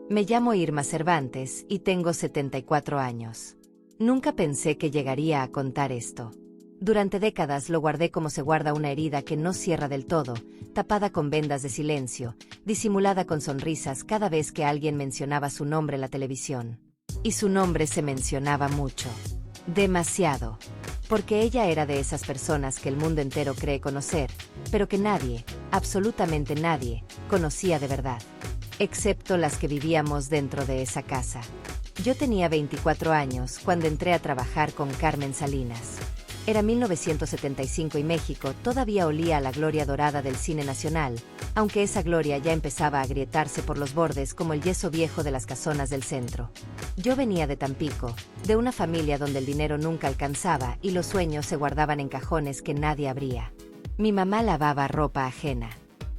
Me llamo Irma Cervantes y tengo 74 años. Nunca pensé que llegaría a contar esto. Durante décadas lo guardé como se guarda una herida que no cierra del todo, tapada con vendas de silencio, disimulada con sonrisas cada vez que alguien mencionaba su nombre en la televisión. Y su nombre se mencionaba mucho. Demasiado. Porque ella era de esas personas que el mundo entero cree conocer, pero que nadie, absolutamente nadie, conocía de verdad. Excepto las que vivíamos dentro de esa casa. Yo tenía 24 años cuando entré a trabajar con Carmen Salinas. Era 1975 y México todavía olía a la gloria dorada del cine nacional, aunque esa gloria ya empezaba a agrietarse por los bordes como el yeso viejo de las casonas del centro. Yo venía de Tampico, de una familia donde el dinero nunca alcanzaba y los sueños se guardaban en cajones que nadie abría. Mi mamá lavaba ropa ajena.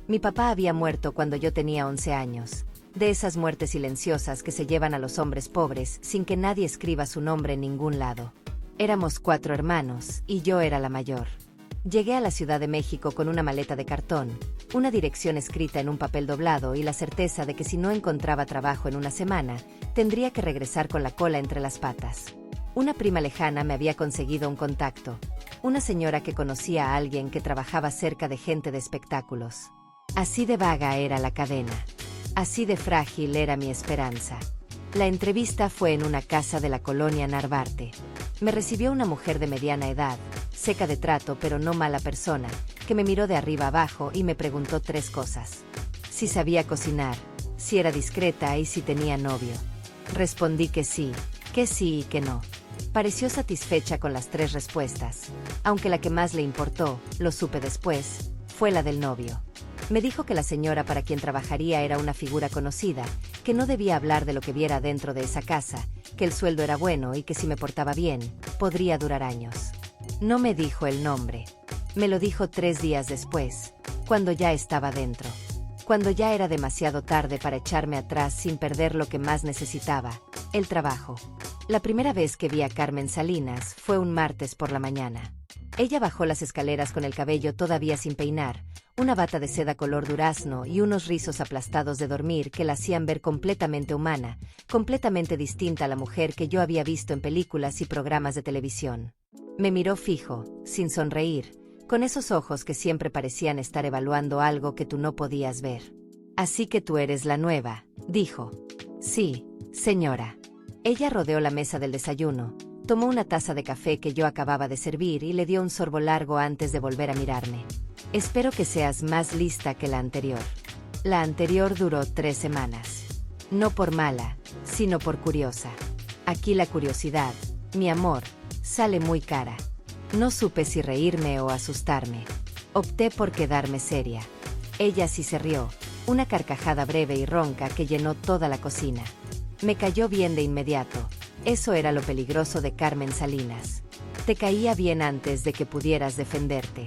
Mi papá había muerto cuando yo tenía 11 años, de esas muertes silenciosas que se llevan a los hombres pobres sin que nadie escriba su nombre en ningún lado. Éramos 4 hermanos, y yo era la mayor. Llegué a la Ciudad de México con una maleta de cartón, una dirección escrita en un papel doblado y la certeza de que si no encontraba trabajo en una semana, tendría que regresar con la cola entre las patas. Una prima lejana me había conseguido un contacto, una señora que conocía a alguien que trabajaba cerca de gente de espectáculos. Así de vaga era la cadena. Así de frágil era mi esperanza. La entrevista fue en una casa de la colonia Narvarte. Me recibió una mujer de mediana edad, seca de trato pero no mala persona, que me miró de arriba abajo y me preguntó 3 cosas. Si sabía cocinar, si era discreta y si tenía novio. Respondí que sí y que no. Pareció satisfecha con las 3 respuestas, aunque la que más le importó, lo supe después, fue la del novio. Me dijo que la señora para quien trabajaría era una figura conocida, que no debía hablar de lo que viera dentro de esa casa, que el sueldo era bueno y que si me portaba bien, podría durar años. No me dijo el nombre. Me lo dijo 3 días después, cuando ya estaba dentro. Cuando ya era demasiado tarde para echarme atrás sin perder lo que más necesitaba, el trabajo. La primera vez que vi a Carmen Salinas fue un martes por la mañana. Ella bajó las escaleras con el cabello todavía sin peinar, una bata de seda color durazno y unos rizos aplastados de dormir que la hacían ver completamente humana, completamente distinta a la mujer que yo había visto en películas y programas de televisión. Me miró fijo, sin sonreír, con esos ojos que siempre parecían estar evaluando algo que tú no podías ver. «Así que tú eres la nueva», dijo. «Sí, señora». Ella rodeó la mesa del desayuno, tomó una taza de café que yo acababa de servir y le dio un sorbo largo antes de volver a mirarme. «Espero que seas más lista que la anterior». La anterior duró 3 semanas. No por mala, sino por curiosa. Aquí la curiosidad, mi amor, sale muy cara. No supe si reírme o asustarme. Opté por quedarme seria. Ella sí se rió, una carcajada breve y ronca que llenó toda la cocina. Me cayó bien de inmediato. Eso era lo peligroso de Carmen Salinas. Te caía bien antes de que pudieras defenderte.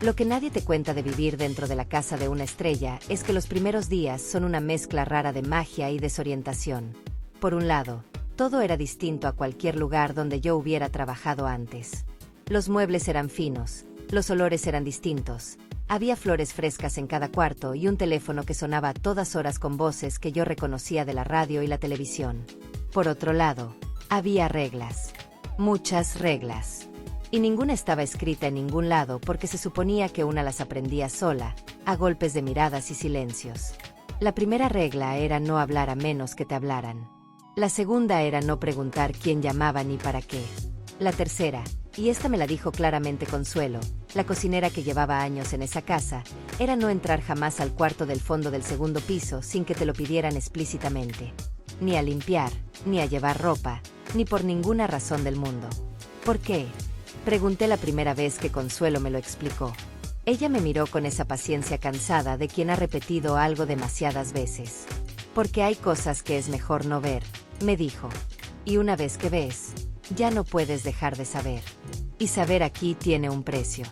Lo que nadie te cuenta de vivir dentro de la casa de una estrella es que los primeros días son una mezcla rara de magia y desorientación. Por un lado, todo era distinto a cualquier lugar donde yo hubiera trabajado antes. Los muebles eran finos, los olores eran distintos, había flores frescas en cada cuarto y un teléfono que sonaba a todas horas con voces que yo reconocía de la radio y la televisión. Por otro lado, había reglas. Muchas reglas. Y ninguna estaba escrita en ningún lado porque se suponía que una las aprendía sola, a golpes de miradas y silencios. La primera regla era no hablar a menos que te hablaran. La segunda era no preguntar quién llamaba ni para qué. La tercera, y esta me la dijo claramente Consuelo, la cocinera que llevaba años en esa casa, era no entrar jamás al cuarto del fondo del segundo piso sin que te lo pidieran explícitamente. Ni a limpiar, ni a llevar ropa, ni por ninguna razón del mundo. ¿Por qué? Pregunté la primera vez que Consuelo me lo explicó. Ella me miró con esa paciencia cansada de quien ha repetido algo demasiadas veces. Porque hay cosas que es mejor no ver, me dijo. Y una vez que ves, ya no puedes dejar de saber. Y saber aquí tiene un precio.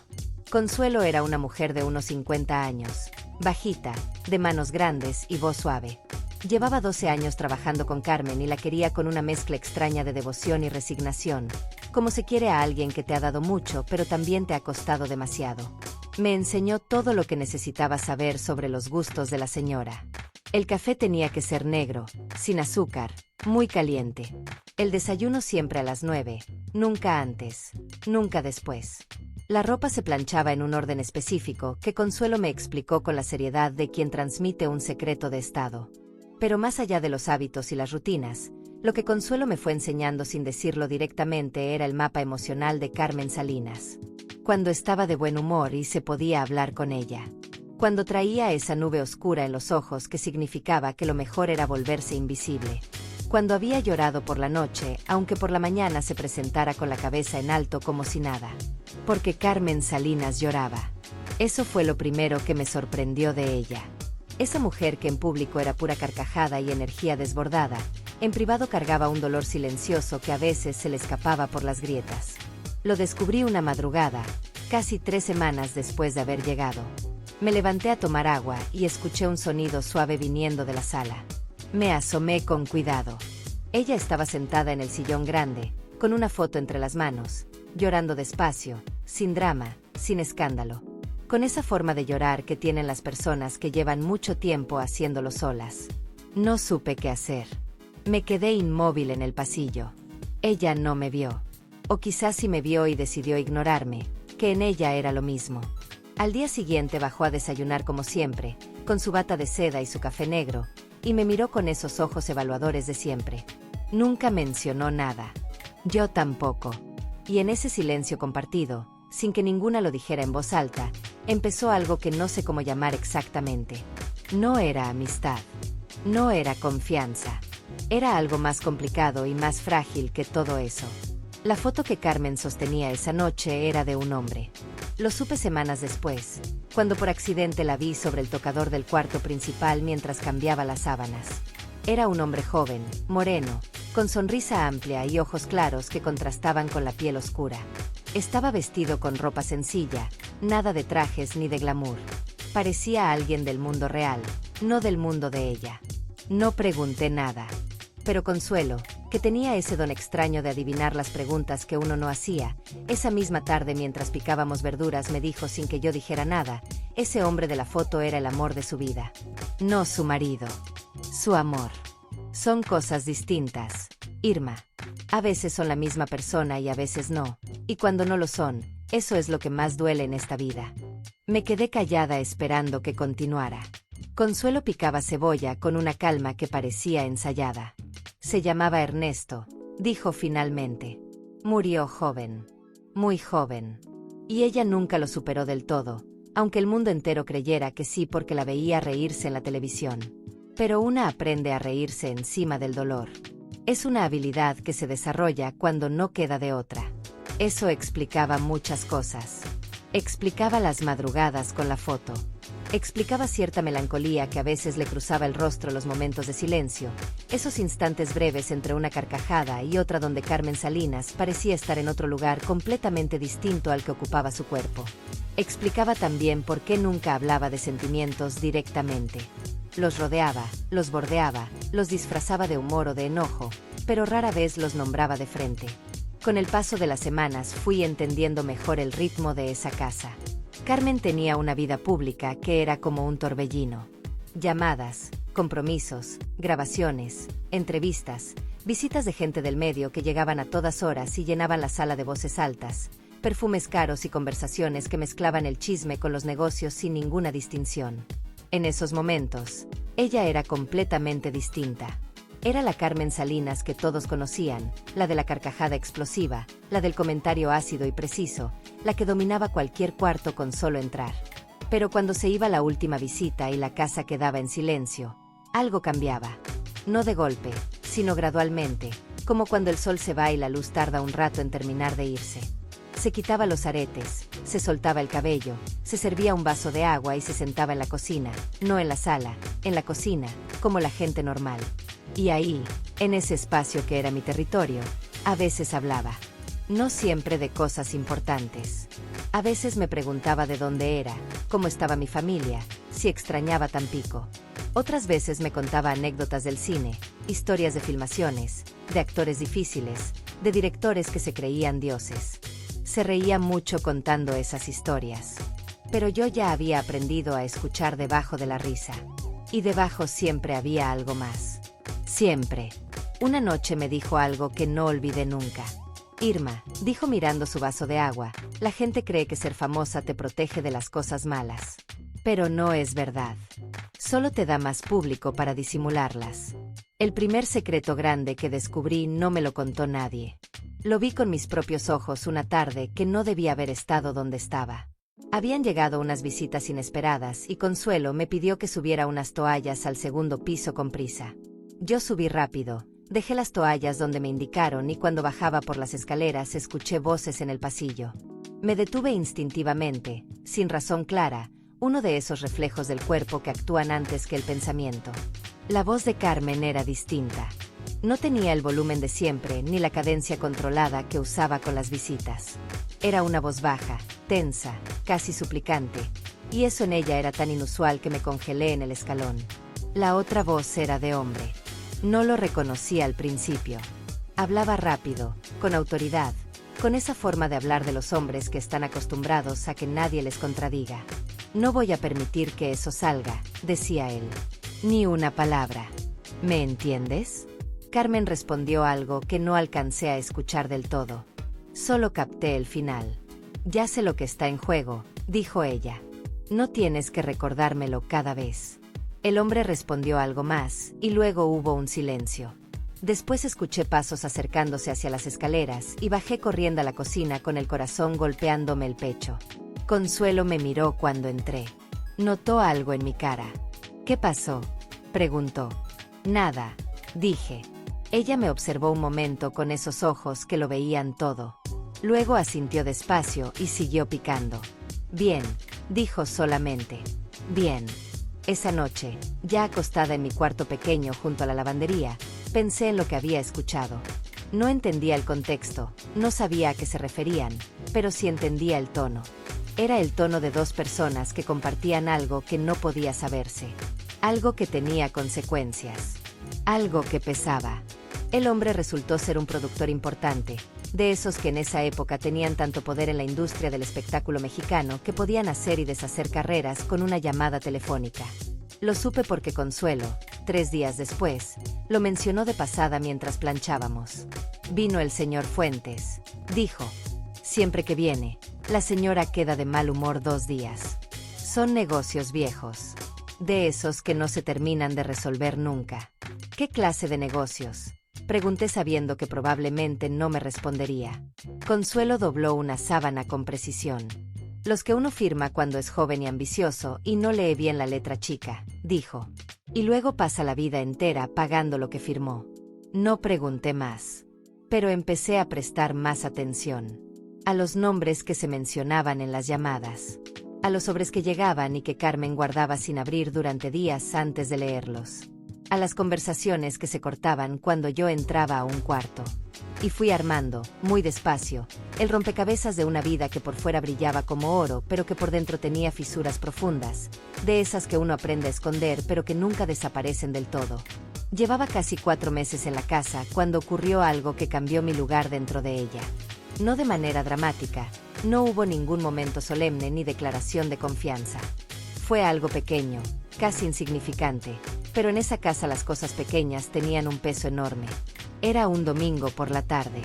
Consuelo era una mujer de unos 50 años, bajita, de manos grandes y voz suave. Llevaba 12 años trabajando con Carmen y la quería con una mezcla extraña de devoción y resignación, como se quiere a alguien que te ha dado mucho pero también te ha costado demasiado. Me enseñó todo lo que necesitaba saber sobre los gustos de la señora. El café tenía que ser negro, sin azúcar, muy caliente. El desayuno siempre a las 9, nunca antes, nunca después. La ropa se planchaba en un orden específico que Consuelo me explicó con la seriedad de quien transmite un secreto de estado. Pero más allá de los hábitos y las rutinas, lo que Consuelo me fue enseñando sin decirlo directamente era el mapa emocional de Carmen Salinas. Cuando estaba de buen humor y se podía hablar con ella. Cuando traía esa nube oscura en los ojos que significaba que lo mejor era volverse invisible. Cuando había llorado por la noche, aunque por la mañana se presentara con la cabeza en alto como si nada. Porque Carmen Salinas lloraba. Eso fue lo primero que me sorprendió de ella. Esa mujer que en público era pura carcajada y energía desbordada, en privado cargaba un dolor silencioso que a veces se le escapaba por las grietas. Lo descubrí una madrugada, casi 3 semanas después de haber llegado. Me levanté a tomar agua y escuché un sonido suave viniendo de la sala. Me asomé con cuidado. Ella estaba sentada en el sillón grande, con una foto entre las manos, llorando despacio, sin drama, sin escándalo. Con esa forma de llorar que tienen las personas que llevan mucho tiempo haciéndolo solas. No supe qué hacer. Me quedé inmóvil en el pasillo. Ella no me vio. O quizás sí me vio y decidió ignorarme, que en ella era lo mismo. Al día siguiente bajó a desayunar como siempre, con su bata de seda y su café negro, y me miró con esos ojos evaluadores de siempre. Nunca mencionó nada. Yo tampoco. Y en ese silencio compartido, sin que ninguna lo dijera en voz alta, empezó algo que no sé cómo llamar exactamente. No era amistad. No era confianza. Era algo más complicado y más frágil que todo eso. La foto que Carmen sostenía esa noche era de un hombre. Lo supe semanas después, cuando por accidente la vi sobre el tocador del cuarto principal mientras cambiaba las sábanas. Era un hombre joven, moreno, con sonrisa amplia y ojos claros que contrastaban con la piel oscura. Estaba vestido con ropa sencilla, nada de trajes ni de glamour. Parecía alguien del mundo real, no del mundo de ella. No pregunté nada. Pero Consuelo, que tenía ese don extraño de adivinar las preguntas que uno no hacía, esa misma tarde mientras picábamos verduras me dijo sin que yo dijera nada, ese hombre de la foto era el amor de su vida. No su marido. Su amor. Son cosas distintas, Irma. A veces son la misma persona y a veces no, y cuando no lo son, eso es lo que más duele en esta vida. Me quedé callada esperando que continuara. Consuelo picaba cebolla con una calma que parecía ensayada. Se llamaba Ernesto, dijo finalmente. Murió joven. Muy joven. Y ella nunca lo superó del todo, aunque el mundo entero creyera que sí porque la veía reírse en la televisión. Pero una aprende a reírse encima del dolor. Es una habilidad que se desarrolla cuando no queda de otra. Eso explicaba muchas cosas. Explicaba las madrugadas con la foto. Explicaba cierta melancolía que a veces le cruzaba el rostro los momentos de silencio, esos instantes breves entre una carcajada y otra donde Carmen Salinas parecía estar en otro lugar completamente distinto al que ocupaba su cuerpo. Explicaba también por qué nunca hablaba de sentimientos directamente. Los rodeaba, los bordeaba, los disfrazaba de humor o de enojo, pero rara vez los nombraba de frente. Con el paso de las semanas fui entendiendo mejor el ritmo de esa casa. Carmen tenía una vida pública que era como un torbellino. Llamadas, compromisos, grabaciones, entrevistas, visitas de gente del medio que llegaban a todas horas y llenaban la sala de voces altas, perfumes caros y conversaciones que mezclaban el chisme con los negocios sin ninguna distinción. En esos momentos, ella era completamente distinta. Era la Carmen Salinas que todos conocían, la de la carcajada explosiva, la del comentario ácido y preciso, la que dominaba cualquier cuarto con solo entrar. Pero cuando se iba la última visita y la casa quedaba en silencio, algo cambiaba. No de golpe, sino gradualmente, como cuando el sol se va y la luz tarda un rato en terminar de irse. Se quitaba los aretes, se soltaba el cabello, se servía un vaso de agua y se sentaba en la cocina, no en la sala, en la cocina, como la gente normal. Y ahí, en ese espacio que era mi territorio, a veces hablaba. No siempre de cosas importantes. A veces me preguntaba de dónde era, cómo estaba mi familia, si extrañaba Tampico. Otras veces me contaba anécdotas del cine, historias de filmaciones, de actores difíciles, de directores que se creían dioses. Se reía mucho contando esas historias. Pero yo ya había aprendido a escuchar debajo de la risa. Y debajo siempre había algo más. Siempre. Una noche me dijo algo que no olvidé nunca. Irma, dijo mirando su vaso de agua, la gente cree que ser famosa te protege de las cosas malas. Pero no es verdad. Solo te da más público para disimularlas. El primer secreto grande que descubrí no me lo contó nadie. Lo vi con mis propios ojos una tarde que no debía haber estado donde estaba. Habían llegado unas visitas inesperadas y Consuelo me pidió que subiera unas toallas al segundo piso con prisa. Yo subí rápido, dejé las toallas donde me indicaron y cuando bajaba por las escaleras escuché voces en el pasillo. Me detuve instintivamente, sin razón clara, uno de esos reflejos del cuerpo que actúan antes que el pensamiento. La voz de Carmen era distinta. No tenía el volumen de siempre ni la cadencia controlada que usaba con las visitas. Era una voz baja, tensa, casi suplicante, y eso en ella era tan inusual que me congelé en el escalón. La otra voz era de hombre. No lo reconocí al principio. Hablaba rápido, con autoridad, con esa forma de hablar de los hombres que están acostumbrados a que nadie les contradiga. No voy a permitir que eso salga, decía él. Ni una palabra. ¿Me entiendes? Carmen respondió algo que no alcancé a escuchar del todo. Solo capté el final. Ya sé lo que está en juego, dijo ella. No tienes que recordármelo cada vez. El hombre respondió algo más, y luego hubo un silencio. Después escuché pasos acercándose hacia las escaleras y bajé corriendo a la cocina con el corazón golpeándome el pecho. Consuelo me miró cuando entré. Notó algo en mi cara. ¿Qué pasó?, preguntó. Nada, dije. Ella me observó un momento con esos ojos que lo veían todo. Luego asintió despacio y siguió picando. Bien, dijo solamente. Bien. Esa noche, ya acostada en mi cuarto pequeño junto a la lavandería, pensé en lo que había escuchado. No entendía el contexto, no sabía a qué se referían, pero sí entendía el tono. Era el tono de dos personas que compartían algo que no podía saberse. Algo que tenía consecuencias. Algo que pesaba. El hombre resultó ser un productor importante, de esos que en esa época tenían tanto poder en la industria del espectáculo mexicano que podían hacer y deshacer carreras con una llamada telefónica. Lo supe porque Consuelo, 3 días después, lo mencionó de pasada mientras planchábamos. Vino el señor Fuentes, dijo. Siempre que viene, la señora queda de mal humor 2 días. Son negocios viejos. De esos que no se terminan de resolver nunca. ¿Qué clase de negocios?, pregunté sabiendo que probablemente no me respondería. Consuelo dobló una sábana con precisión. Los que uno firma cuando es joven y ambicioso y no lee bien la letra chica, dijo. Y luego pasa la vida entera pagando lo que firmó. No pregunté más. Pero empecé a prestar más atención. A los nombres que se mencionaban en las llamadas. A los sobres que llegaban y que Carmen guardaba sin abrir durante días antes de leerlos. A las conversaciones que se cortaban cuando yo entraba a un cuarto. Y fui armando, muy despacio, el rompecabezas de una vida que por fuera brillaba como oro, pero que por dentro tenía fisuras profundas, de esas que uno aprende a esconder pero que nunca desaparecen del todo. Llevaba casi 4 meses en la casa cuando ocurrió algo que cambió mi lugar dentro de ella. No de manera dramática, no hubo ningún momento solemne ni declaración de confianza. Fue algo pequeño, casi insignificante, pero en esa casa las cosas pequeñas tenían un peso enorme. Era un domingo por la tarde.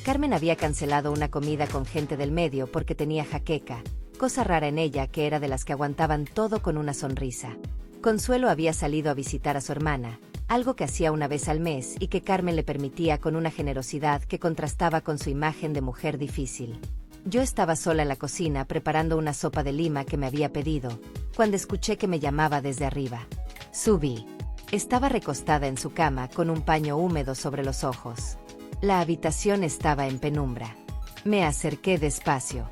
Carmen había cancelado una comida con gente del medio porque tenía jaqueca, cosa rara en ella que era de las que aguantaban todo con una sonrisa. Consuelo había salido a visitar a su hermana, algo que hacía una vez al mes y que Carmen le permitía con una generosidad que contrastaba con su imagen de mujer difícil. Yo estaba sola en la cocina preparando una sopa de lima que me había pedido, cuando escuché que me llamaba desde arriba. Subí. Estaba recostada en su cama con un paño húmedo sobre los ojos. La habitación estaba en penumbra. Me acerqué despacio.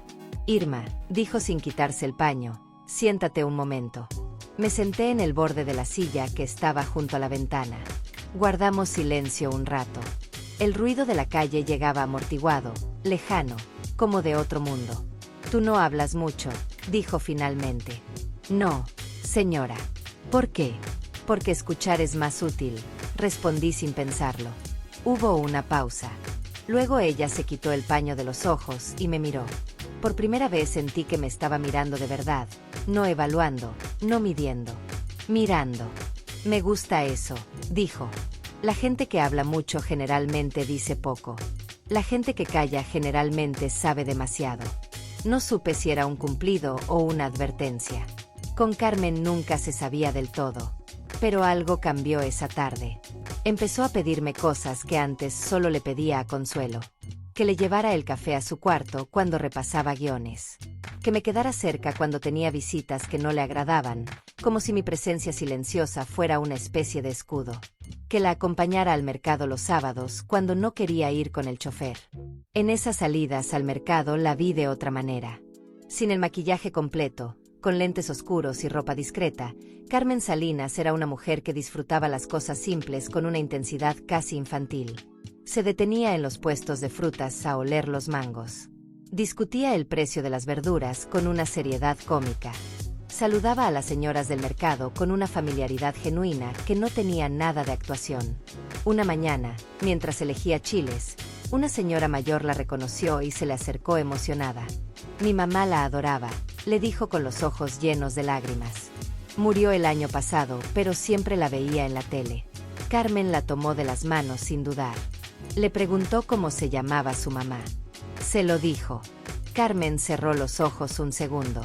Irma, dijo sin quitarse el paño, siéntate un momento. Me senté en el borde de la silla que estaba junto a la ventana. Guardamos silencio un rato. El ruido de la calle llegaba amortiguado, lejano, como de otro mundo. Tú no hablas mucho, dijo finalmente. No, señora. ¿Por qué? Porque escuchar es más útil, respondí sin pensarlo. Hubo una pausa. Luego ella se quitó el paño de los ojos y me miró. Por primera vez sentí que me estaba mirando de verdad, no evaluando, no midiendo. Mirando. Me gusta eso, dijo. La gente que habla mucho generalmente dice poco. La gente que calla generalmente sabe demasiado. No supe si era un cumplido o una advertencia. Con Carmen nunca se sabía del todo. Pero algo cambió esa tarde. Empezó a pedirme cosas que antes solo le pedía a Consuelo. Que le llevara el café a su cuarto cuando repasaba guiones. Que me quedara cerca cuando tenía visitas que no le agradaban, como si mi presencia silenciosa fuera una especie de escudo. Que la acompañara al mercado los sábados cuando no quería ir con el chofer. En esas salidas al mercado la vi de otra manera. Sin el maquillaje completo, con lentes oscuros y ropa discreta, Carmen Salinas era una mujer que disfrutaba las cosas simples con una intensidad casi infantil. Se detenía en los puestos de frutas a oler los mangos. Discutía el precio de las verduras con una seriedad cómica. Saludaba a las señoras del mercado con una familiaridad genuina que no tenía nada de actuación. Una mañana, mientras elegía chiles, una señora mayor la reconoció y se le acercó emocionada. Mi mamá la adoraba, le dijo con los ojos llenos de lágrimas. Murió el año pasado, pero siempre la veía en la tele. Carmen la tomó de las manos sin dudar. Le preguntó cómo se llamaba su mamá. Se lo dijo. Carmen cerró los ojos un segundo.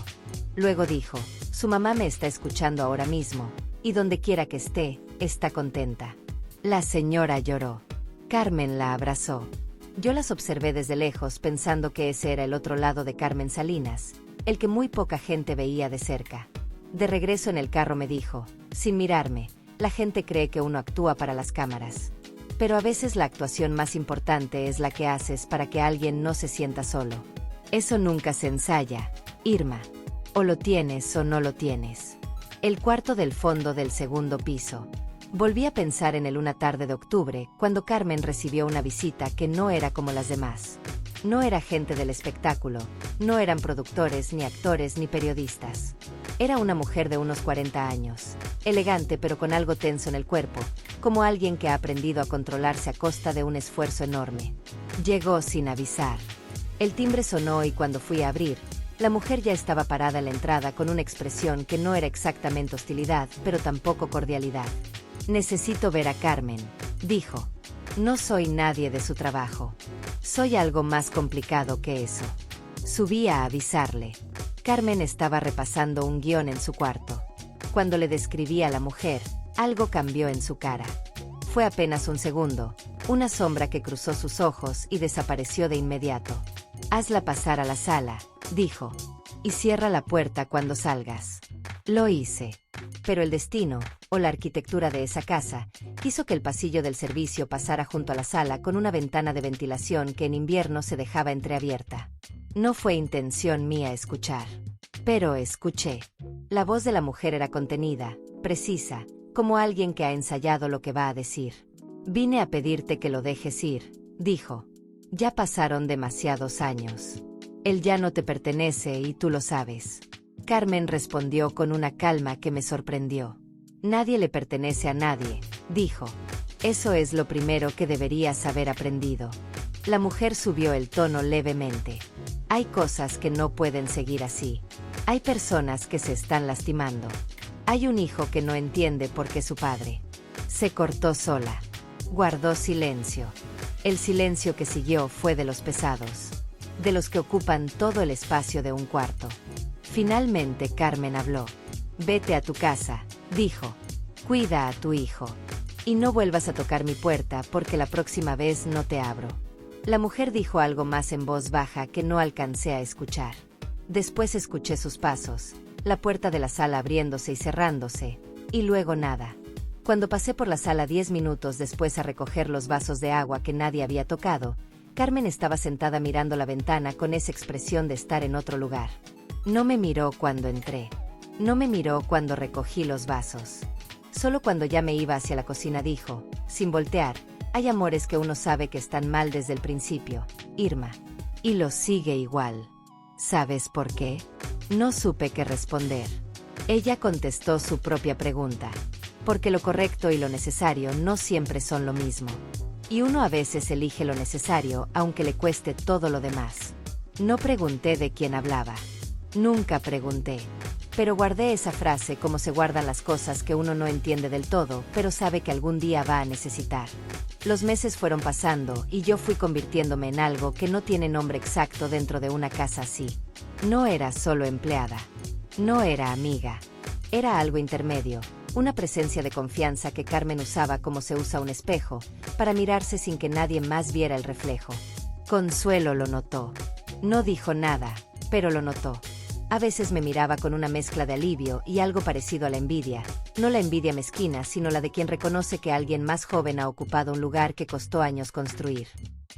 Luego dijo, su mamá me está escuchando ahora mismo, y donde quiera que esté, está contenta. La señora lloró. Carmen la abrazó. Yo las observé desde lejos pensando que ese era el otro lado de Carmen Salinas, el que muy poca gente veía de cerca. De regreso en el carro me dijo, sin mirarme, la gente cree que uno actúa para las cámaras. Pero a veces la actuación más importante es la que haces para que alguien no se sienta solo. Eso nunca se ensaya, Irma. O lo tienes o no lo tienes. El cuarto del fondo del segundo piso. Volví a pensar en él una tarde de octubre, cuando Carmen recibió una visita que no era como las demás. No era gente del espectáculo, no eran productores, ni actores, ni periodistas. Era una mujer de unos 40 años, elegante pero con algo tenso en el cuerpo, como alguien que ha aprendido a controlarse a costa de un esfuerzo enorme. Llegó sin avisar. El timbre sonó y cuando fui a abrir, la mujer ya estaba parada en la entrada con una expresión que no era exactamente hostilidad, pero tampoco cordialidad. Necesito ver a Carmen, dijo. No soy nadie de su trabajo. Soy algo más complicado que eso. Subí a avisarle. Carmen estaba repasando un guión en su cuarto. Cuando le describí a la mujer, algo cambió en su cara. Fue apenas un segundo, una sombra que cruzó sus ojos y desapareció de inmediato. Hazla pasar a la sala, dijo, y cierra la puerta cuando salgas. Lo hice. Pero el destino, o la arquitectura de esa casa, quiso que el pasillo del servicio pasara junto a la sala con una ventana de ventilación que en invierno se dejaba entreabierta. No fue intención mía escuchar. Pero escuché. La voz de la mujer era contenida, precisa, como alguien que ha ensayado lo que va a decir. Vine a pedirte que lo dejes ir, dijo. Ya pasaron demasiados años. Él ya no te pertenece y tú lo sabes. Carmen respondió con una calma que me sorprendió. Nadie le pertenece a nadie, dijo. Eso es lo primero que deberías haber aprendido. La mujer subió el tono levemente. Hay cosas que no pueden seguir así. Hay personas que se están lastimando. Hay un hijo que no entiende por qué su padre. Se cortó sola. Guardó silencio. El silencio que siguió fue de los pesados. De los que ocupan todo el espacio de un cuarto. Finalmente Carmen habló. Vete a tu casa, dijo. Cuida a tu hijo. Y no vuelvas a tocar mi puerta porque la próxima vez no te abro. La mujer dijo algo más en voz baja que no alcancé a escuchar. Después escuché sus pasos, la puerta de la sala abriéndose y cerrándose, y luego nada. Cuando pasé por la sala 10 minutos después a recoger los vasos de agua que nadie había tocado, Carmen estaba sentada mirando la ventana con esa expresión de estar en otro lugar. No me miró cuando entré. No me miró cuando recogí los vasos. Solo cuando ya me iba hacia la cocina dijo, sin voltear, hay amores que uno sabe que están mal desde el principio, Irma. Y lo sigue igual. ¿Sabes por qué? No supe qué responder. Ella contestó su propia pregunta. Porque lo correcto y lo necesario no siempre son lo mismo. Y uno a veces elige lo necesario aunque le cueste todo lo demás. No pregunté de quién hablaba. Nunca pregunté. Pero guardé esa frase como se guardan las cosas que uno no entiende del todo, pero sabe que algún día va a necesitar. Los meses fueron pasando y yo fui convirtiéndome en algo que no tiene nombre exacto dentro de una casa así. No era solo empleada. No era amiga. Era algo intermedio, una presencia de confianza que Carmen usaba como se usa un espejo, para mirarse sin que nadie más viera el reflejo. Consuelo lo notó. No dijo nada, pero lo notó. A veces me miraba con una mezcla de alivio y algo parecido a la envidia, no la envidia mezquina, sino la de quien reconoce que alguien más joven ha ocupado un lugar que costó años construir.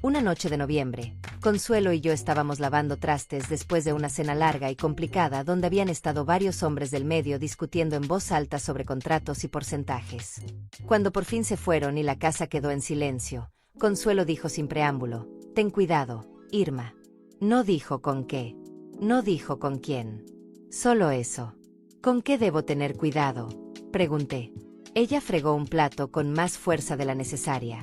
Una noche de noviembre, Consuelo y yo estábamos lavando trastes después de una cena larga y complicada donde habían estado varios hombres del medio discutiendo en voz alta sobre contratos y porcentajes. Cuando por fin se fueron y la casa quedó en silencio, Consuelo dijo sin preámbulo: «Ten cuidado, Irma». No dijo con qué. No dijo con quién. Solo eso. ¿Con qué debo tener cuidado?, pregunté. Ella fregó un plato con más fuerza de la necesaria.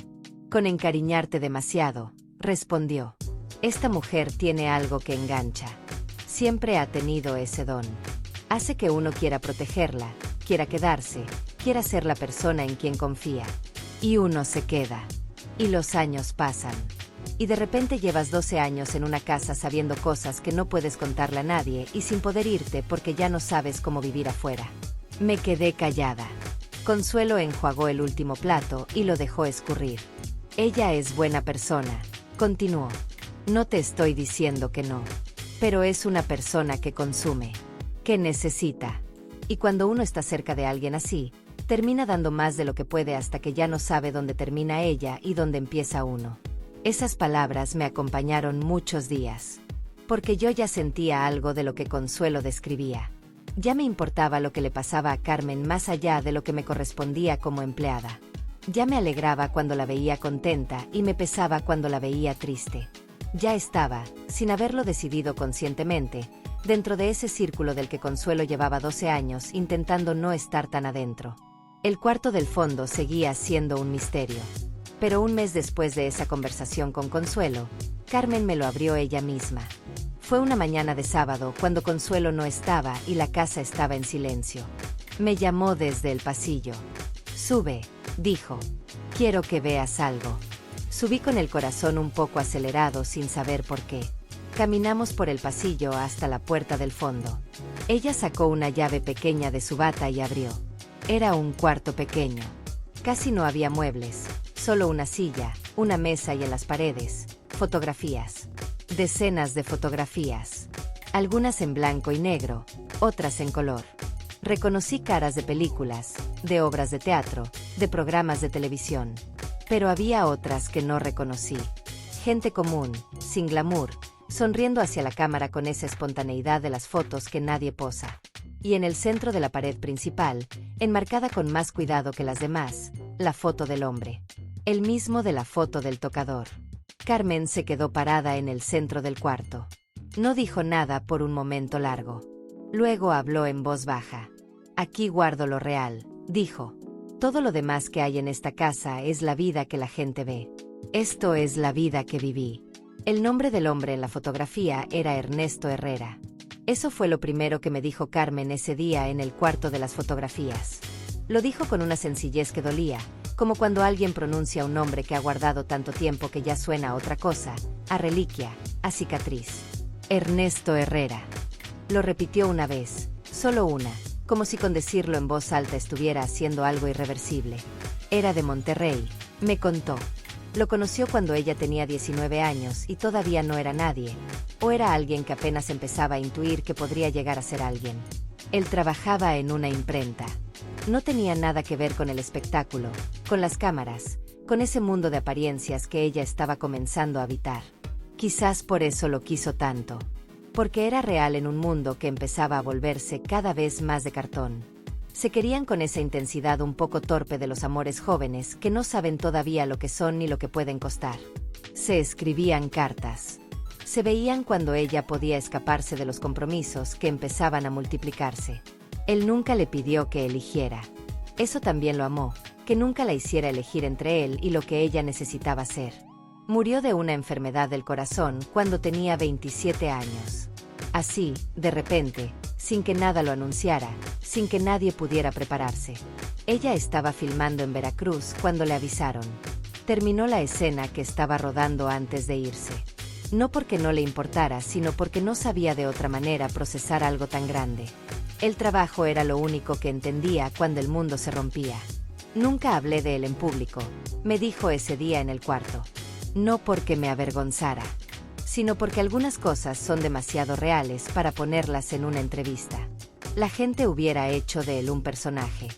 Con encariñarte demasiado, respondió. Esta mujer tiene algo que engancha. Siempre ha tenido ese don. Hace que uno quiera protegerla, quiera quedarse, quiera ser la persona en quien confía. Y uno se queda. Y los años pasan. Y de repente llevas 12 años en una casa sabiendo cosas que no puedes contarle a nadie y sin poder irte porque ya no sabes cómo vivir afuera. Me quedé callada. Consuelo enjuagó el último plato y lo dejó escurrir. Ella es buena persona, continuó. No te estoy diciendo que no. Pero es una persona que consume, que necesita. Y cuando uno está cerca de alguien así, termina dando más de lo que puede hasta que ya no sabe dónde termina ella y dónde empieza uno. Esas palabras me acompañaron muchos días. Porque yo ya sentía algo de lo que Consuelo describía. Ya me importaba lo que le pasaba a Carmen más allá de lo que me correspondía como empleada. Ya me alegraba cuando la veía contenta y me pesaba cuando la veía triste. Ya estaba, sin haberlo decidido conscientemente, dentro de ese círculo del que Consuelo llevaba 12 años intentando no estar tan adentro. El cuarto del fondo seguía siendo un misterio. Pero un mes después de esa conversación con Consuelo, Carmen me lo abrió ella misma. Fue una mañana de sábado cuando Consuelo no estaba y la casa estaba en silencio. Me llamó desde el pasillo. «Sube», dijo. «Quiero que veas algo». Subí con el corazón un poco acelerado sin saber por qué. Caminamos por el pasillo hasta la puerta del fondo. Ella sacó una llave pequeña de su bata y abrió. Era un cuarto pequeño. Casi no había muebles. Solo una silla, una mesa y en las paredes, fotografías. Decenas de fotografías. Algunas en blanco y negro, otras en color. Reconocí caras de películas, de obras de teatro, de programas de televisión. Pero había otras que no reconocí. Gente común, sin glamour, sonriendo hacia la cámara con esa espontaneidad de las fotos que nadie posa. Y en el centro de la pared principal, enmarcada con más cuidado que las demás, la foto del hombre. El mismo de la foto del tocador. Carmen se quedó parada en el centro del cuarto. No dijo nada por un momento largo. Luego habló en voz baja. «Aquí guardo lo real», dijo. «Todo lo demás que hay en esta casa es la vida que la gente ve. Esto es la vida que viví». El nombre del hombre en la fotografía era Ernesto Herrera. Eso fue lo primero que me dijo Carmen ese día en el cuarto de las fotografías. Lo dijo con una sencillez que dolía, como cuando alguien pronuncia un nombre que ha guardado tanto tiempo que ya suena a otra cosa, a reliquia, a cicatriz. Ernesto Herrera. Lo repitió una vez, solo una, como si con decirlo en voz alta estuviera haciendo algo irreversible. Era de Monterrey, me contó. Lo conoció cuando ella tenía 19 años y todavía no era nadie, o era alguien que apenas empezaba a intuir que podría llegar a ser alguien. Él trabajaba en una imprenta. No tenía nada que ver con el espectáculo, con las cámaras, con ese mundo de apariencias que ella estaba comenzando a habitar. Quizás por eso lo quiso tanto. Porque era real en un mundo que empezaba a volverse cada vez más de cartón. Se querían con esa intensidad un poco torpe de los amores jóvenes que no saben todavía lo que son ni lo que pueden costar. Se escribían cartas. Se veían cuando ella podía escaparse de los compromisos que empezaban a multiplicarse. Él nunca le pidió que eligiera. Eso también lo amó, que nunca la hiciera elegir entre él y lo que ella necesitaba ser. Murió de una enfermedad del corazón cuando tenía 27 años. Así, de repente, sin que nada lo anunciara, sin que nadie pudiera prepararse. Ella estaba filmando en Veracruz cuando le avisaron. Terminó la escena que estaba rodando antes de irse. No porque no le importara, sino porque no sabía de otra manera procesar algo tan grande. El trabajo era lo único que entendía cuando el mundo se rompía. Nunca hablé de él en público, me dijo ese día en el cuarto. No porque me avergonzara, sino porque algunas cosas son demasiado reales para ponerlas en una entrevista. La gente hubiera hecho de él un personaje.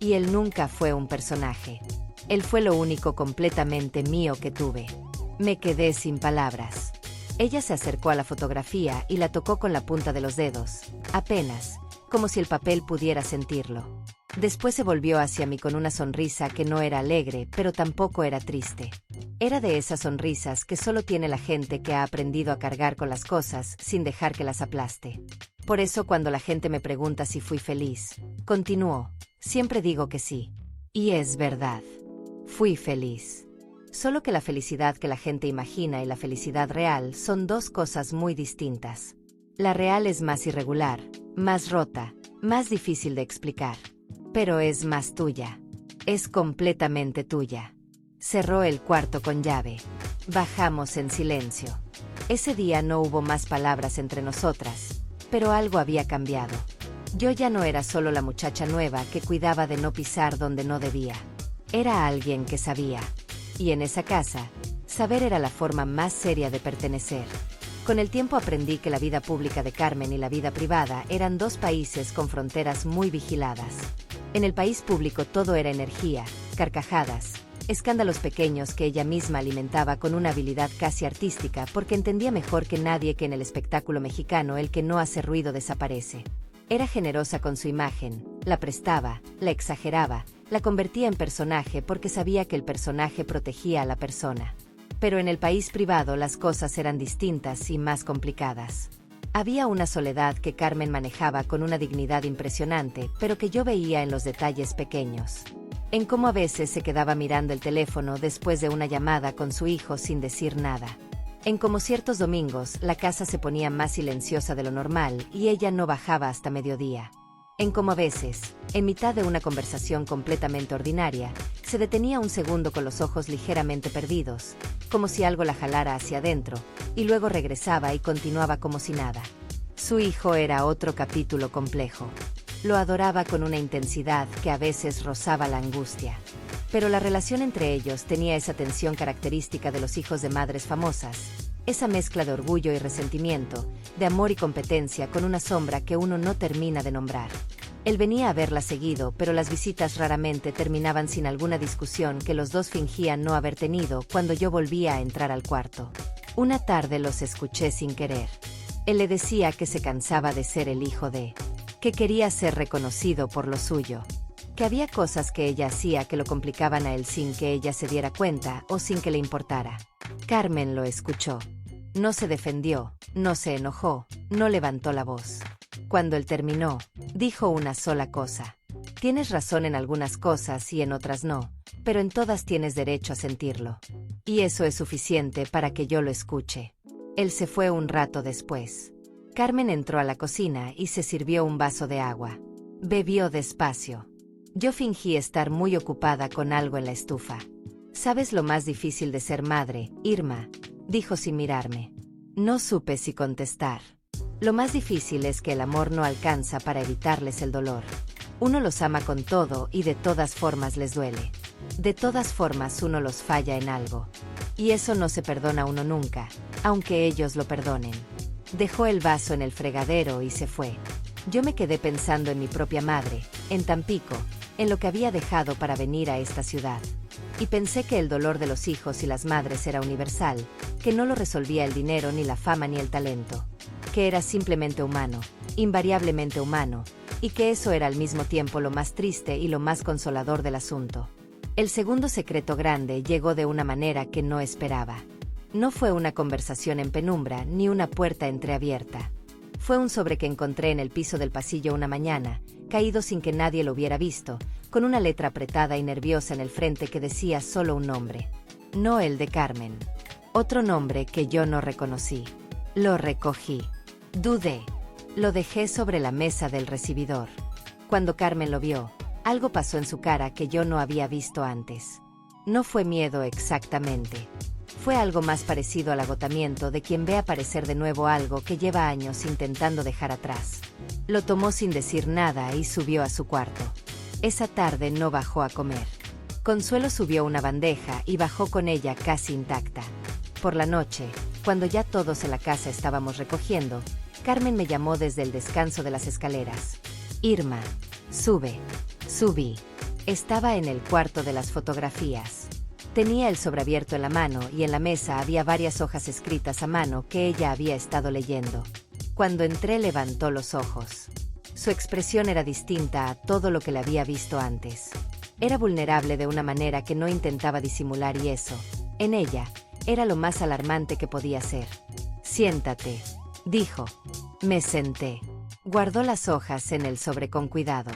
Y él nunca fue un personaje. Él fue lo único completamente mío que tuve. Me quedé sin palabras. Ella se acercó a la fotografía y la tocó con la punta de los dedos, apenas, como si el papel pudiera sentirlo. Después se volvió hacia mí con una sonrisa que no era alegre, pero tampoco era triste. Era de esas sonrisas que solo tiene la gente que ha aprendido a cargar con las cosas sin dejar que las aplaste. Por eso cuando la gente me pregunta si fui feliz, continuó, siempre digo que sí. Y es verdad. Fui feliz. Solo que la felicidad que la gente imagina y la felicidad real son dos cosas muy distintas. La real es más irregular, más rota, más difícil de explicar. Pero es más tuya. Es completamente tuya. Cerró el cuarto con llave. Bajamos en silencio. Ese día no hubo más palabras entre nosotras, pero algo había cambiado. Yo ya no era solo la muchacha nueva que cuidaba de no pisar donde no debía. Era alguien que sabía. Y en esa casa, saber era la forma más seria de pertenecer. Con el tiempo aprendí que la vida pública de Carmen y la vida privada eran dos países con fronteras muy vigiladas. En el país público todo era energía, carcajadas, escándalos pequeños que ella misma alimentaba con una habilidad casi artística porque entendía mejor que nadie que en el espectáculo mexicano el que no hace ruido desaparece. Era generosa con su imagen, la prestaba, la exageraba, la convertía en personaje porque sabía que el personaje protegía a la persona. Pero en el país privado las cosas eran distintas y más complicadas. Había una soledad que Carmen manejaba con una dignidad impresionante, pero que yo veía en los detalles pequeños. En cómo a veces se quedaba mirando el teléfono después de una llamada con su hijo sin decir nada. En cómo ciertos domingos la casa se ponía más silenciosa de lo normal y ella no bajaba hasta mediodía. En cómo a veces, en mitad de una conversación completamente ordinaria, se detenía un segundo con los ojos ligeramente perdidos, como si algo la jalara hacia adentro, y luego regresaba y continuaba como si nada. Su hijo era otro capítulo complejo. Lo adoraba con una intensidad que a veces rozaba la angustia. Pero la relación entre ellos tenía esa tensión característica de los hijos de madres famosas, esa mezcla de orgullo y resentimiento, de amor y competencia con una sombra que uno no termina de nombrar. Él venía a verla seguido, pero las visitas raramente terminaban sin alguna discusión que los dos fingían no haber tenido cuando yo volvía a entrar al cuarto. Una tarde los escuché sin querer. Él le decía que se cansaba de ser el hijo de, que quería ser reconocido por lo suyo, que había cosas que ella hacía que lo complicaban a él sin que ella se diera cuenta o sin que le importara. Carmen lo escuchó. No se defendió, no se enojó, no levantó la voz. Cuando él terminó, dijo una sola cosa. Tienes razón en algunas cosas y en otras no, pero en todas tienes derecho a sentirlo. Y eso es suficiente para que yo lo escuche. Él se fue un rato después. Carmen entró a la cocina y se sirvió un vaso de agua. Bebió despacio. Yo fingí estar muy ocupada con algo en la estufa. ¿Sabes lo más difícil de ser madre, Irma?, dijo sin mirarme. No supe si contestar. Lo más difícil es que el amor no alcanza para evitarles el dolor. Uno los ama con todo y de todas formas les duele. De todas formas uno los falla en algo. Y eso no se perdona uno nunca, aunque ellos lo perdonen. Dejó el vaso en el fregadero y se fue. Yo me quedé pensando en mi propia madre, en Tampico, en lo que había dejado para venir a esta ciudad. Y pensé que el dolor de los hijos y las madres era universal, que no lo resolvía el dinero ni la fama ni el talento, que era simplemente humano, invariablemente humano, y que eso era al mismo tiempo lo más triste y lo más consolador del asunto. El segundo secreto grande llegó de una manera que no esperaba. No fue una conversación en penumbra ni una puerta entreabierta. Fue un sobre que encontré en el piso del pasillo una mañana, caído sin que nadie lo hubiera visto, con una letra apretada y nerviosa en el frente que decía solo un nombre. No el de Carmen. Otro nombre que yo no reconocí. Lo recogí. Dudé. Lo dejé sobre la mesa del recibidor. Cuando Carmen lo vio, algo pasó en su cara que yo no había visto antes. No fue miedo exactamente. Fue algo más parecido al agotamiento de quien ve aparecer de nuevo algo que lleva años intentando dejar atrás. Lo tomó sin decir nada y subió a su cuarto. Esa tarde no bajó a comer. Consuelo subió una bandeja y bajó con ella casi intacta. Por la noche, cuando ya todos en la casa estábamos recogiendo, Carmen me llamó desde el descanso de las escaleras. Irma, sube. Subí. Estaba en el cuarto de las fotografías. Tenía el sobre abierto en la mano y en la mesa había varias hojas escritas a mano que ella había estado leyendo. Cuando entré levantó los ojos. Su expresión era distinta a todo lo que le había visto antes. Era vulnerable de una manera que no intentaba disimular y eso, en ella, era lo más alarmante que podía ser. Siéntate, dijo. Me senté. Guardó las hojas en el sobre con cuidado.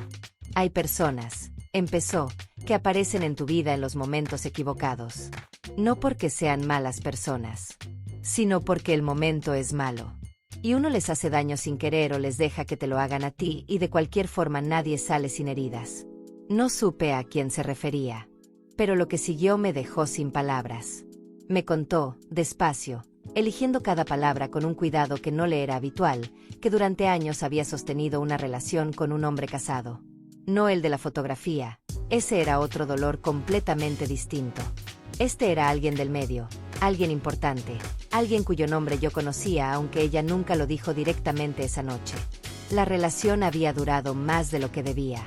Hay personas, empezó, que aparecen en tu vida en los momentos equivocados. No porque sean malas personas, sino porque el momento es malo. Y uno les hace daño sin querer o les deja que te lo hagan a ti y de cualquier forma nadie sale sin heridas. No supe a quién se refería, pero lo que siguió me dejó sin palabras. Me contó, despacio, eligiendo cada palabra con un cuidado que no le era habitual, que durante años había sostenido una relación con un hombre casado. No el de la fotografía, ese era otro dolor completamente distinto. Este era alguien del medio, alguien importante, alguien cuyo nombre yo conocía aunque ella nunca lo dijo directamente esa noche. La relación había durado más de lo que debía.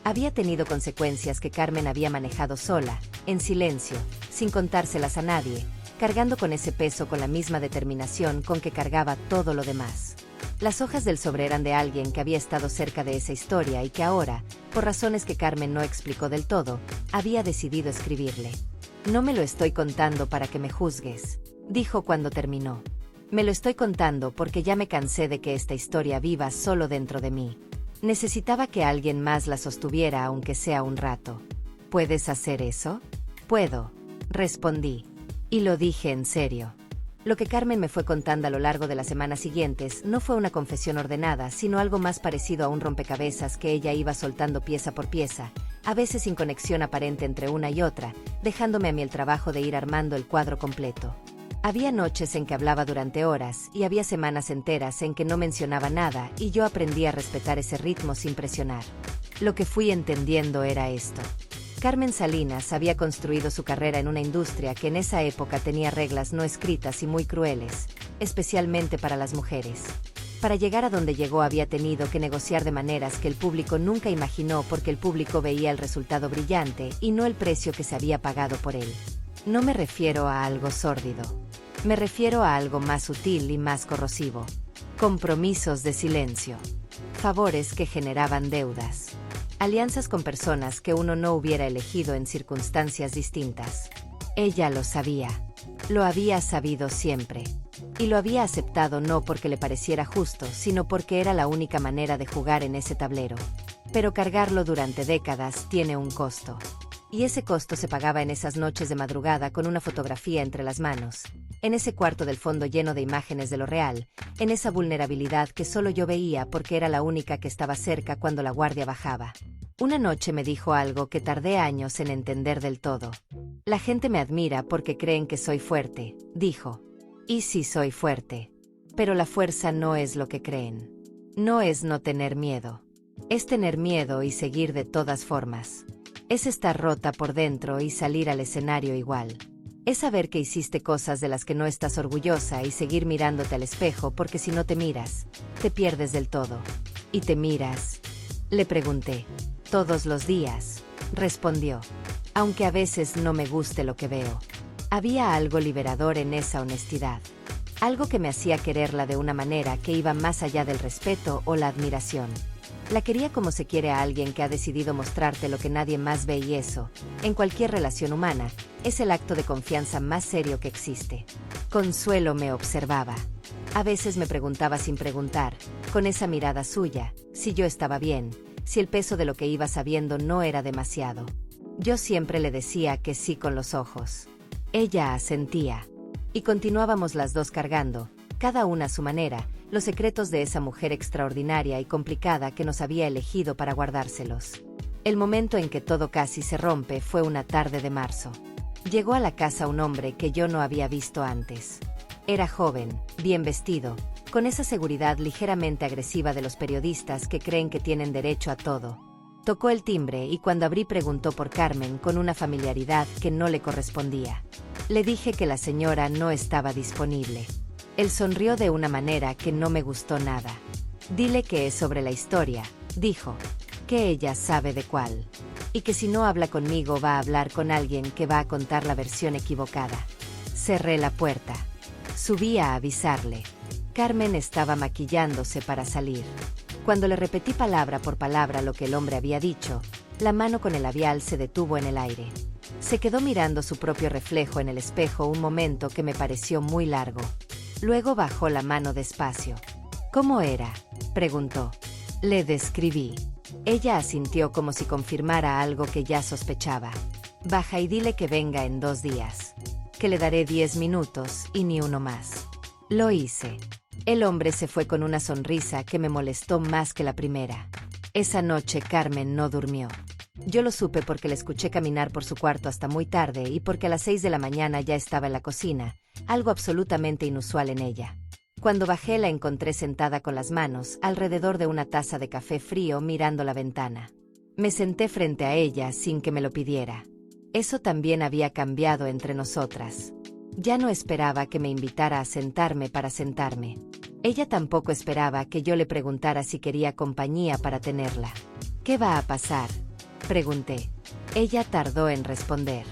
Había tenido consecuencias que Carmen había manejado sola, en silencio, sin contárselas a nadie, cargando con ese peso con la misma determinación con que cargaba todo lo demás. Las hojas del sobre eran de alguien que había estado cerca de esa historia y que ahora, por razones que Carmen no explicó del todo, había decidido escribirle. No me lo estoy contando para que me juzgues, dijo cuando terminó. Me lo estoy contando porque ya me cansé de que esta historia viva solo dentro de mí. Necesitaba que alguien más la sostuviera aunque sea un rato. ¿Puedes hacer eso? Puedo, respondí. Y lo dije en serio. Lo que Carmen me fue contando a lo largo de las semanas siguientes no fue una confesión ordenada, sino algo más parecido a un rompecabezas que ella iba soltando pieza por pieza, a veces sin conexión aparente entre una y otra, dejándome a mí el trabajo de ir armando el cuadro completo. Había noches en que hablaba durante horas y había semanas enteras en que no mencionaba nada y yo aprendí a respetar ese ritmo sin presionar. Lo que fui entendiendo era esto. Carmen Salinas había construido su carrera en una industria que en esa época tenía reglas no escritas y muy crueles, especialmente para las mujeres. Para llegar a donde llegó había tenido que negociar de maneras que el público nunca imaginó porque el público veía el resultado brillante y no el precio que se había pagado por él. No me refiero a algo sórdido. Me refiero a algo más sutil y más corrosivo. Compromisos de silencio. Favores que generaban deudas. Alianzas con personas que uno no hubiera elegido en circunstancias distintas. Ella lo sabía. Lo había sabido siempre. Y lo había aceptado no porque le pareciera justo, sino porque era la única manera de jugar en ese tablero. Pero cargarlo durante décadas tiene un costo. Y ese costo se pagaba en esas noches de madrugada con una fotografía entre las manos, en ese cuarto del fondo lleno de imágenes de lo real, en esa vulnerabilidad que solo yo veía porque era la única que estaba cerca cuando la guardia bajaba. Una noche me dijo algo que tardé años en entender del todo. La gente me admira porque creen que soy fuerte, dijo. Y sí soy fuerte. Pero la fuerza no es lo que creen. No es no tener miedo. Es tener miedo y seguir de todas formas. Es estar rota por dentro y salir al escenario igual. Es saber que hiciste cosas de las que no estás orgullosa y seguir mirándote al espejo porque si no te miras, te pierdes del todo. ¿Y te miras? Le pregunté. Todos los días, respondió. Aunque a veces no me guste lo que veo. Había algo liberador en esa honestidad. Algo que me hacía quererla de una manera que iba más allá del respeto o la admiración. La quería como se quiere a alguien que ha decidido mostrarte lo que nadie más ve y eso, en cualquier relación humana, es el acto de confianza más serio que existe. Consuelo me observaba. A veces me preguntaba sin preguntar, con esa mirada suya, si yo estaba bien, si el peso de lo que iba sabiendo no era demasiado. Yo siempre le decía que sí con los ojos. Ella asentía. Y continuábamos las dos cargando, cada una a su manera, los secretos de esa mujer extraordinaria y complicada que nos había elegido para guardárselos. El momento en que todo casi se rompe fue una tarde de marzo. Llegó a la casa un hombre que yo no había visto antes. Era joven, bien vestido, con esa seguridad ligeramente agresiva de los periodistas que creen que tienen derecho a todo. Tocó el timbre y cuando abrí preguntó por Carmen con una familiaridad que no le correspondía. Le dije que la señora no estaba disponible. Él sonrió de una manera que no me gustó nada. Dile que es sobre la historia, dijo, que ella sabe de cuál. Y que si no habla conmigo va a hablar con alguien que va a contar la versión equivocada. Cerré la puerta. Subí a avisarle. Carmen estaba maquillándose para salir. Cuando le repetí palabra por palabra lo que el hombre había dicho, la mano con el labial se detuvo en el aire. Se quedó mirando su propio reflejo en el espejo un momento que me pareció muy largo. Luego bajó la mano despacio. ¿Cómo era?, preguntó. Le describí. Ella asintió como si confirmara algo que ya sospechaba. Baja y dile que venga en 2 días. Que le daré 10 minutos y ni uno más. Lo hice. El hombre se fue con una sonrisa que me molestó más que la primera. Esa noche Carmen no durmió. Yo lo supe porque la escuché caminar por su cuarto hasta muy tarde y porque a las 6 de la mañana ya estaba en la cocina, algo absolutamente inusual en ella. Cuando bajé la encontré sentada con las manos alrededor de una taza de café frío mirando la ventana. Me senté frente a ella sin que me lo pidiera. Eso también había cambiado entre nosotras. Ya no esperaba que me invitara a sentarme para sentarme. Ella tampoco esperaba que yo le preguntara si quería compañía para tenerla. ¿Qué va a pasar?, pregunté. Ella tardó en responder.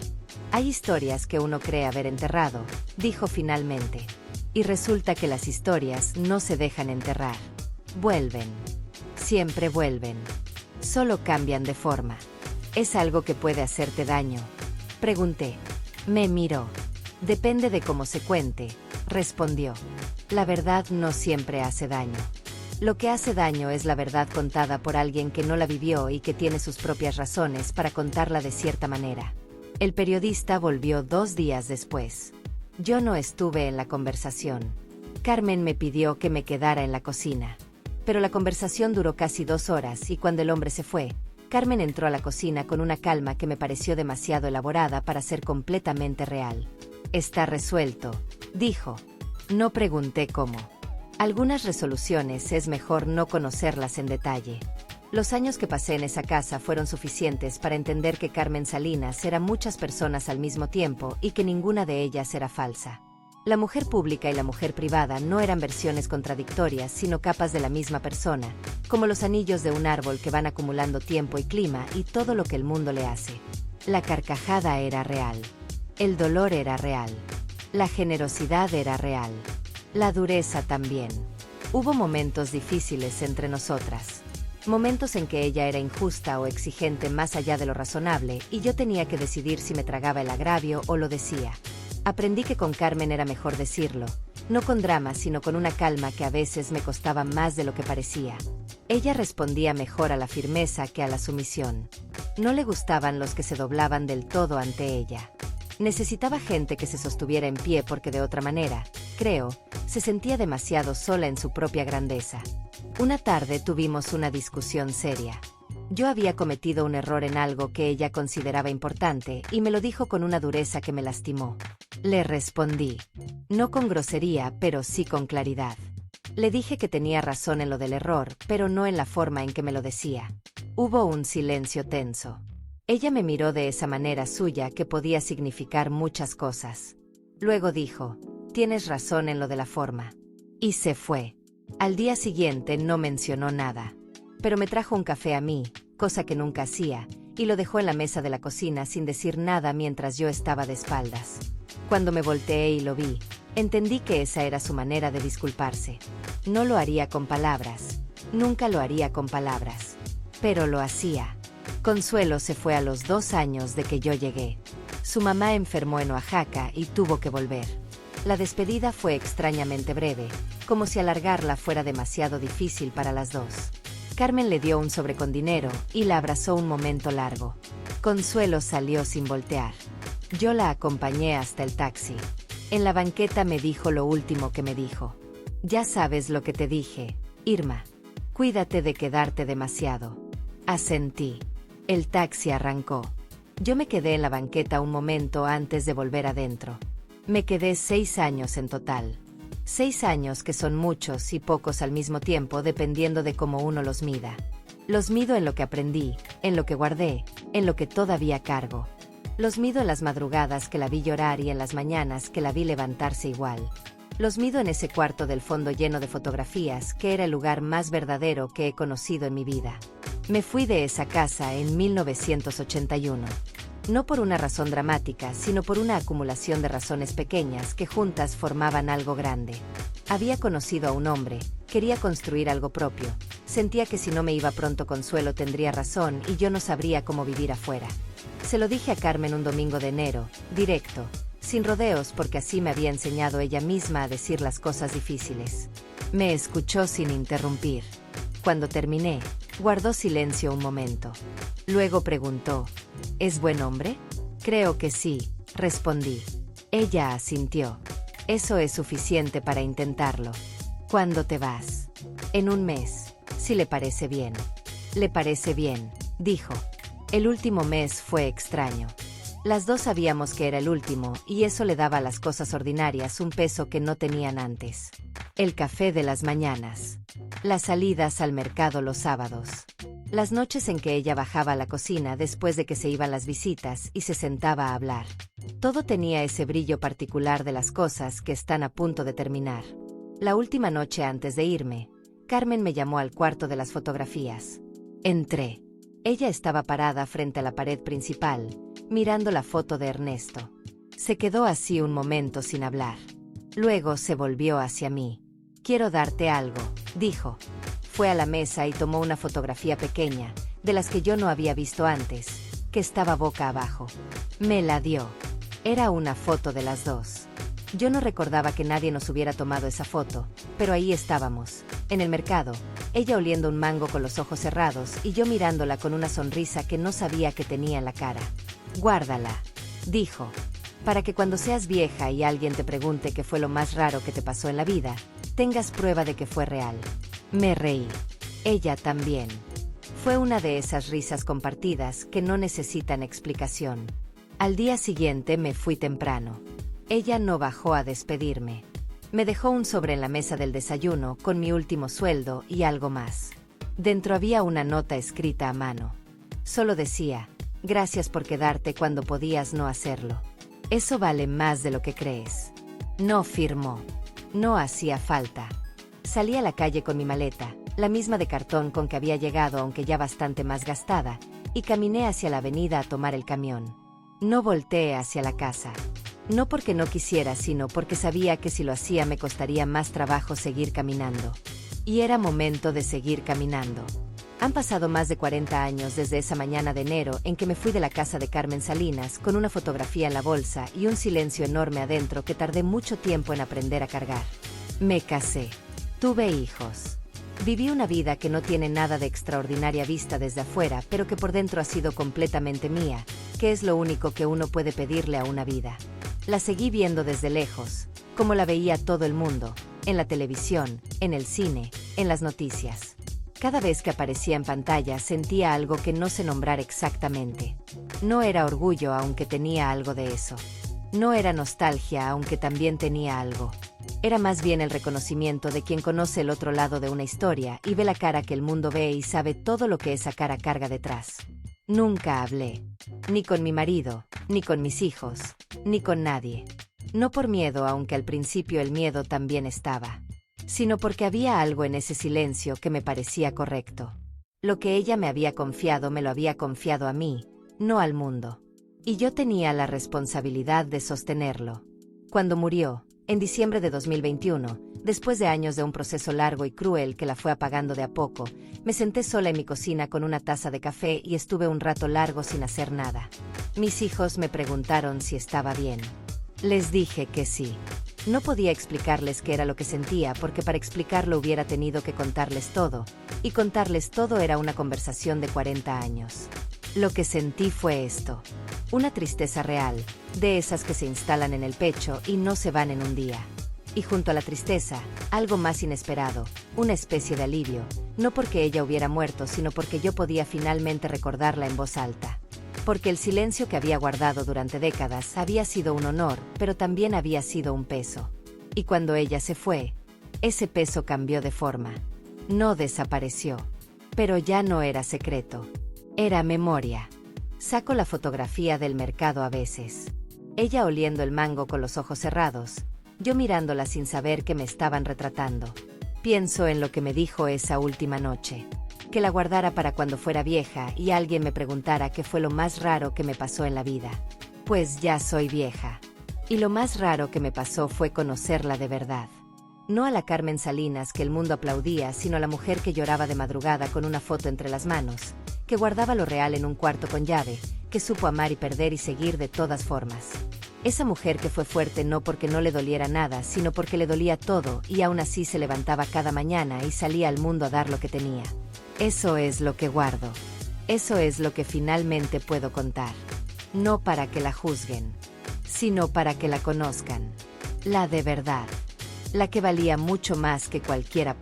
Hay historias que uno cree haber enterrado, dijo finalmente. Y resulta que las historias no se dejan enterrar. Vuelven. Siempre vuelven. Solo cambian de forma. ¿Es algo que puede hacerte daño?, pregunté. Me miró. Depende de cómo se cuente, respondió. La verdad no siempre hace daño. Lo que hace daño es la verdad contada por alguien que no la vivió y que tiene sus propias razones para contarla de cierta manera. El periodista volvió 2 días después. Yo no estuve en la conversación. Carmen me pidió que me quedara en la cocina. Pero la conversación duró casi 2 horas y cuando el hombre se fue, Carmen entró a la cocina con una calma que me pareció demasiado elaborada para ser completamente real. Está resuelto, dijo. No pregunté cómo. Algunas resoluciones es mejor no conocerlas en detalle. Los años que pasé en esa casa fueron suficientes para entender que Carmen Salinas era muchas personas al mismo tiempo y que ninguna de ellas era falsa. La mujer pública y la mujer privada no eran versiones contradictorias, sino capas de la misma persona, como los anillos de un árbol que van acumulando tiempo y clima y todo lo que el mundo le hace. La carcajada era real. El dolor era real. La generosidad era real. La dureza también. Hubo momentos difíciles entre nosotras. Momentos en que ella era injusta o exigente más allá de lo razonable y yo tenía que decidir si me tragaba el agravio o lo decía. Aprendí que con Carmen era mejor decirlo, no con drama sino con una calma que a veces me costaba más de lo que parecía. Ella respondía mejor a la firmeza que a la sumisión. No le gustaban los que se doblaban del todo ante ella. Necesitaba gente que se sostuviera en pie porque de otra manera, creo, se sentía demasiado sola en su propia grandeza. Una tarde tuvimos una discusión seria. Yo había cometido un error en algo que ella consideraba importante y me lo dijo con una dureza que me lastimó. Le respondí. No con grosería, pero sí con claridad. Le dije que tenía razón en lo del error, pero no en la forma en que me lo decía. Hubo un silencio tenso. Ella me miró de esa manera suya que podía significar muchas cosas. Luego dijo, tienes razón en lo de la forma. Y se fue. Al día siguiente no mencionó nada. Pero me trajo un café a mí, cosa que nunca hacía, y lo dejó en la mesa de la cocina sin decir nada mientras yo estaba de espaldas. Cuando me volteé y lo vi, entendí que esa era su manera de disculparse. No lo haría con palabras. Nunca lo haría con palabras. Pero lo hacía. Consuelo se fue a los 2 años de que yo llegué. Su mamá enfermó en Oaxaca y tuvo que volver. La despedida fue extrañamente breve, como si alargarla fuera demasiado difícil para las dos. Carmen le dio un sobre con dinero y la abrazó un momento largo. Consuelo salió sin voltear. Yo la acompañé hasta el taxi. En la banqueta me dijo lo último que me dijo. Ya sabes lo que te dije, Irma. Cuídate de quedarte demasiado. Asentí. El taxi arrancó. Yo me quedé en la banqueta un momento antes de volver adentro. Me quedé 6 años en total. 6 años que son muchos y pocos al mismo tiempo dependiendo de cómo uno los mida. Los mido en lo que aprendí, en lo que guardé, en lo que todavía cargo. Los mido en las madrugadas que la vi llorar y en las mañanas que la vi levantarse igual. Los mido en ese cuarto del fondo lleno de fotografías que era el lugar más verdadero que he conocido en mi vida. Me fui de esa casa en 1981. No por una razón dramática, sino por una acumulación de razones pequeñas que juntas formaban algo grande. Había conocido a un hombre, quería construir algo propio. Sentía que si no me iba pronto Consuelo tendría razón y yo no sabría cómo vivir afuera. Se lo dije a Carmen un domingo de enero, directo, sin rodeos porque así me había enseñado ella misma a decir las cosas difíciles. Me escuchó sin interrumpir. Cuando terminé, guardó silencio un momento. Luego preguntó, ¿es buen hombre? Creo que sí, respondí. Ella asintió. Eso es suficiente para intentarlo. ¿Cuándo te vas? En un mes, si le parece bien. Le parece bien, dijo. El último mes fue extraño. Las dos sabíamos que era el último y eso le daba a las cosas ordinarias un peso que no tenían antes. El café de las mañanas. Las salidas al mercado los sábados. Las noches en que ella bajaba a la cocina después de que se iban las visitas y se sentaba a hablar. Todo tenía ese brillo particular de las cosas que están a punto de terminar. La última noche antes de irme, Carmen me llamó al cuarto de las fotografías. Entré. Ella estaba parada frente a la pared principal, mirando la foto de Ernesto. Se quedó así un momento sin hablar. Luego se volvió hacia mí. «Quiero darte algo», dijo. Fue a la mesa y tomó una fotografía pequeña, de las que yo no había visto antes, que estaba boca abajo. Me la dio. Era una foto de las dos. Yo no recordaba que nadie nos hubiera tomado esa foto, pero ahí estábamos, en el mercado, ella oliendo un mango con los ojos cerrados y yo mirándola con una sonrisa que no sabía que tenía en la cara. «Guárdala», dijo, «para que cuando seas vieja y alguien te pregunte qué fue lo más raro que te pasó en la vida, tengas prueba de que fue real». Me reí. Ella también. Fue una de esas risas compartidas que no necesitan explicación. Al día siguiente me fui temprano. Ella no bajó a despedirme. Me dejó un sobre en la mesa del desayuno con mi último sueldo y algo más. Dentro había una nota escrita a mano. Solo decía, «Gracias por quedarte cuando podías no hacerlo. Eso vale más de lo que crees». No firmó. No hacía falta. Salí a la calle con mi maleta, la misma de cartón con que había llegado aunque ya bastante más gastada, y caminé hacia la avenida a tomar el camión. No volteé hacia la casa. No porque no quisiera, sino porque sabía que si lo hacía me costaría más trabajo seguir caminando. Y era momento de seguir caminando. Han pasado más de 40 años desde esa mañana de enero en que me fui de la casa de Carmen Salinas con una fotografía en la bolsa y un silencio enorme adentro que tardé mucho tiempo en aprender a cargar. Me casé. Tuve hijos. Viví una vida que no tiene nada de extraordinaria vista desde afuera, pero que por dentro ha sido completamente mía, que es lo único que uno puede pedirle a una vida. La seguí viendo desde lejos, como la veía todo el mundo, en la televisión, en el cine, en las noticias. Cada vez que aparecía en pantalla sentía algo que no sé nombrar exactamente. No era orgullo, aunque tenía algo de eso. No era nostalgia, aunque también tenía algo. Era más bien el reconocimiento de quien conoce el otro lado de una historia y ve la cara que el mundo ve y sabe todo lo que esa cara carga detrás. Nunca hablé. Ni con mi marido, ni con mis hijos, ni con nadie. No por miedo, aunque al principio el miedo también estaba, sino porque había algo en ese silencio que me parecía correcto. Lo que ella me había confiado me lo había confiado a mí, no al mundo. Y yo tenía la responsabilidad de sostenerlo. Cuando murió, en diciembre de 2021, después de años de un proceso largo y cruel que la fue apagando de a poco, me senté sola en mi cocina con una taza de café y estuve un rato largo sin hacer nada. Mis hijos me preguntaron si estaba bien. Les dije que sí. No podía explicarles qué era lo que sentía porque para explicarlo hubiera tenido que contarles todo, y contarles todo era una conversación de 40 años. Lo que sentí fue esto. Una tristeza real, de esas que se instalan en el pecho y no se van en un día. Y junto a la tristeza, algo más inesperado, una especie de alivio, no porque ella hubiera muerto, sino porque yo podía finalmente recordarla en voz alta. Porque el silencio que había guardado durante décadas había sido un honor, pero también había sido un peso. Y cuando ella se fue, ese peso cambió de forma. No desapareció. Pero ya no era secreto. Era memoria. Saco la fotografía del mercado a veces. Ella oliendo el mango con los ojos cerrados, yo mirándola sin saber que me estaban retratando. Pienso en lo que me dijo esa última noche. Que la guardara para cuando fuera vieja y alguien me preguntara qué fue lo más raro que me pasó en la vida. Pues ya soy vieja. Y lo más raro que me pasó fue conocerla de verdad. No a la Carmen Salinas que el mundo aplaudía, sino a la mujer que lloraba de madrugada con una foto entre las manos, que guardaba lo real en un cuarto con llave, que supo amar y perder y seguir de todas formas. Esa mujer que fue fuerte no porque no le doliera nada, sino porque le dolía todo y aún así se levantaba cada mañana y salía al mundo a dar lo que tenía. Eso es lo que guardo. Eso es lo que finalmente puedo contar. No para que la juzguen, sino para que la conozcan. La de verdad. La que valía mucho más que cualquier aplauso.